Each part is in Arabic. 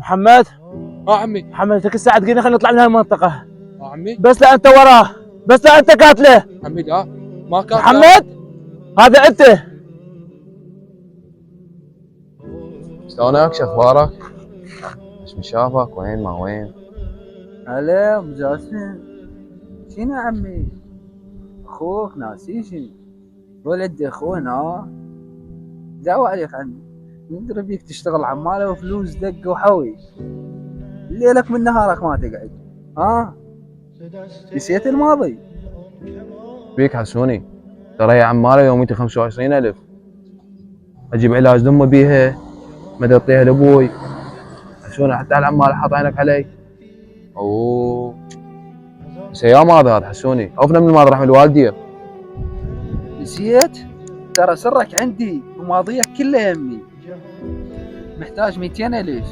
محمد. عمي. محمد انت كل ساعه تقول خلينا نطلع من هالمنطقه. عمي. بس لا انت وراه، بس لا انت قاتله. عمي لا ما كان. محمد هذا انت. شلونك؟ شو اخبارك؟ ايش من شافك؟ وين ما وين؟ هلا ابو جاسم، شنو عمي؟ اخوك ناسيشني؟ ولد اخونا دعوة عليك عمي، ندري بيك تشتغل عماله وفلوس دق وحوي، ليلك من نهارك ما تقعد، نسيت الماضي؟ بيك حسوني، ترى هي عماله يوميتي 25,000 اجيب علاج لامي بيها، ما اعطيها لابوي. حسوني حتى العماله حاط عينك علي. اوه بس ايام هذا حسوني، عوفنا من الماضي رحم الوالديه. نسيت؟ ترى سرك عندي وماضيك كله يمي، محتاج 200,000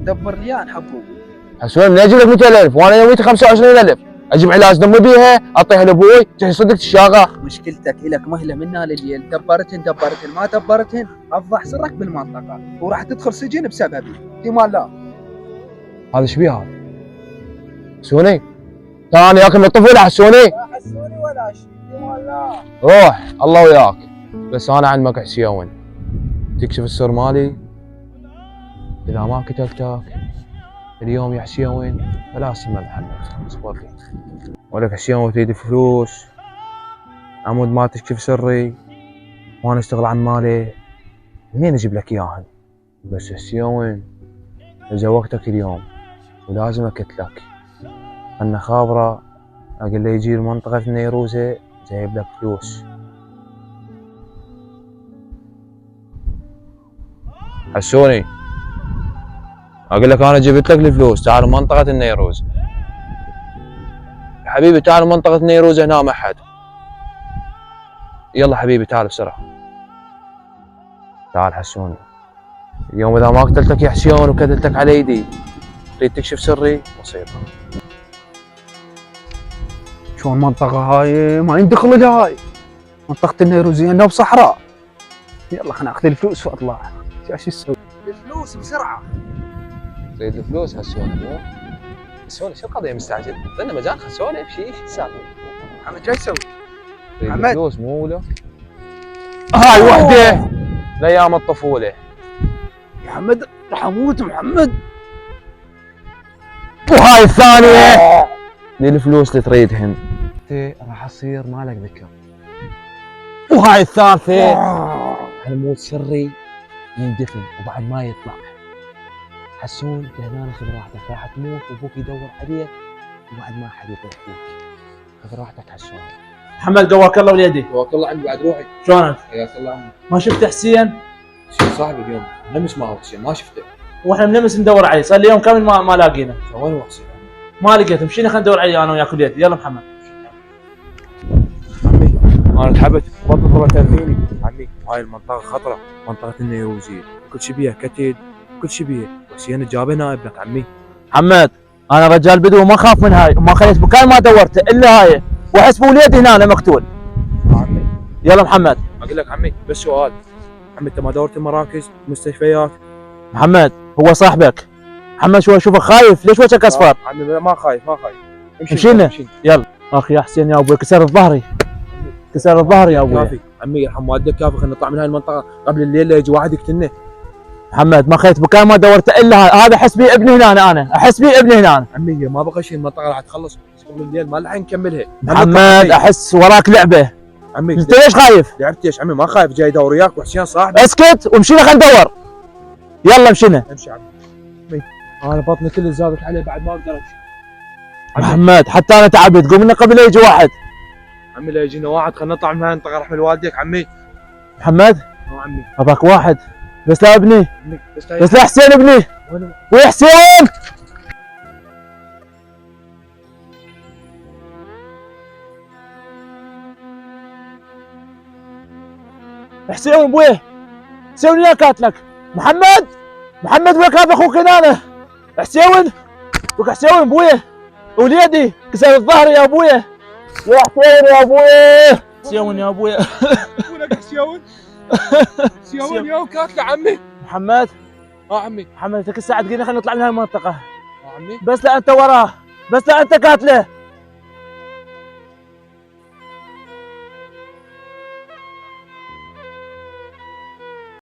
دبر لي عن حبوبي. حسوني من اجيب لك 200,000 وانا يوميتي 25,000 اجيب علاج لامي بيها، اعطيها لابوي، تحي صدق الشاغه. مشكلتك إلك مهلة من هنا لليل، دبرتهن ما دبرتهن افضح سرك بالمنطقة وراح تدخل سجن بسببي، احتمال لا. هذا ايش بيه هذا؟ حسوني ثاني ياكل من الطفل حسوني. لا حسوني ولا شيء، احتمال لا. روح الله وياك، بس انا علمك حسيون، تكشف السر مالي اذا ما قتلتك اليوم يا حسيون فلا اسمع محمد. اصبر لي ولك حسيون تريد فلوس عمود ما تكشف سري وانا اشتغل عمالي، منين اجيب لك اياهن؟ بس حسيون زوقتك اليوم ولازم اقتلك. انا خابره اقول له يجي المنطقه النيروزه جايب لك فلوس. حسوني اقول لك انا جبت لك الفلوس، تعال منطقه النيروز حبيبي، تعال منطقه النيروز هنا ما حد. يلا حبيبي تعال بسرعه، تعال حسوني. اليوم اذا ما قتلتك يا حسيون وكذلتك على يدي تريد تكشف سري مصيبه. شو المنطقة هاي ما يندخل لهاي منطقة النيروزية انه بصحراء. يلا خلنا اخذ الفلوس واطلع. شو اسوي؟ الفلوس بسرعة. تريد الفلوس حسوني مو؟ حسوني شو القضيه مستعجل؟ ظلنا مجال حسوني بشي ايش السالفه؟ محمد شو تسوي؟ تريد محمد. الفلوس مو ولا؟ هاي وحده لايام الطفوله. محمد راح اموت محمد. وهاي الثانيه للفلوس اللي تريدهن انت راح اصير مالك ذكر. وهاي الثالثه هنموت سري يندفن وبعد ما يطلع. حسون انت هنا خذ راحتك، راح تموت وابوك يدور عليك وبعد ما حد يطيح فيك. خذ راحتك حسون. محمد قواك الله وليدي. توكل الله عند بعد روحي. شلونك؟ حياك الله عمي. ما شفت حسين؟ شو صاحبي اليوم نمس معه حسين ما شفته. واحنا بنمس ندور عليه، صار لي يوم كامل ما لاقينا. وين هو حسين؟ ما لقيته، مشينا خلينا ندور عليه انا وياك وليدي. يلا محمد. عمي انا تعبت بطني طلعت ترفيني. عمي هاي المنطقة خطرة، منطقة النيروزية، كل شي بيها كتل كل شي بيها، بس انا جابه نائبك عمي. محمد انا رجال بدو وما خاف من هاي، وما خليت مكان ما دورته الا هاي، واحس بوليدي هنا أنا مقتول. عمي يلا محمد. اقول لك عمي بس سؤال، عمي انت ما دورت مراكز مستشفيات؟ محمد هو صاحبك. محمد شو اشوفك خايف، ليش وجهك اصفر؟ عمي ما خايف مشينا. يلا اخي يا حسين يا ابوي كسر ظهري، كسر الظهر يا ابوي. كافي عمي يرحم والدك، كافي خلينا نطلع من هاي المنطقة قبل الليل لا يجي واحد يقتلنا. محمد ما خليت مكان ما دورته الا هذا احس بي ابني هنا، انا احس بي ابني هنا. عمي ما بقى شيء، المنطقة راح تخلص قبل الليل ما راح نكملها. محمد احس وراك لعبه. عمي انت ليش خايف؟ لعبت ايش عمي؟ ما خايف، جاي ادور وياك وحسين صاحبي. اسكت ومشينا خلينا ندور. يلا مشينا. امشي عمي. انا بطني كله زادت عليه بعد ما اقدر امشي. محمد حتى انا تعبت، قوم لنا قبل لا يجي واحد. عمي لا يجينا واحد، خلينا نطلع من هاي المنطقة رحم والديك عمي. محمد عمي اباك واحد بس لا ابني، عمي بس لا حسين ابني. وين ويا حسين. حسين ابويه، حسين ويا قاتلك. محمد وياك هذا اخوك هنا. حسين وياك، حسين ابويه وليدي كسر الظهر يا ابويه. يا حسين يا ابويه، حسين يا ابويه. ولك حسين؟ حسين يا وكاتله عمي. محمد عمي. محمد انت كل ساعه تقول خلينا نطلع من هاي المنطقه، عمي. بس لا انت وراه، بس لا انت قاتله.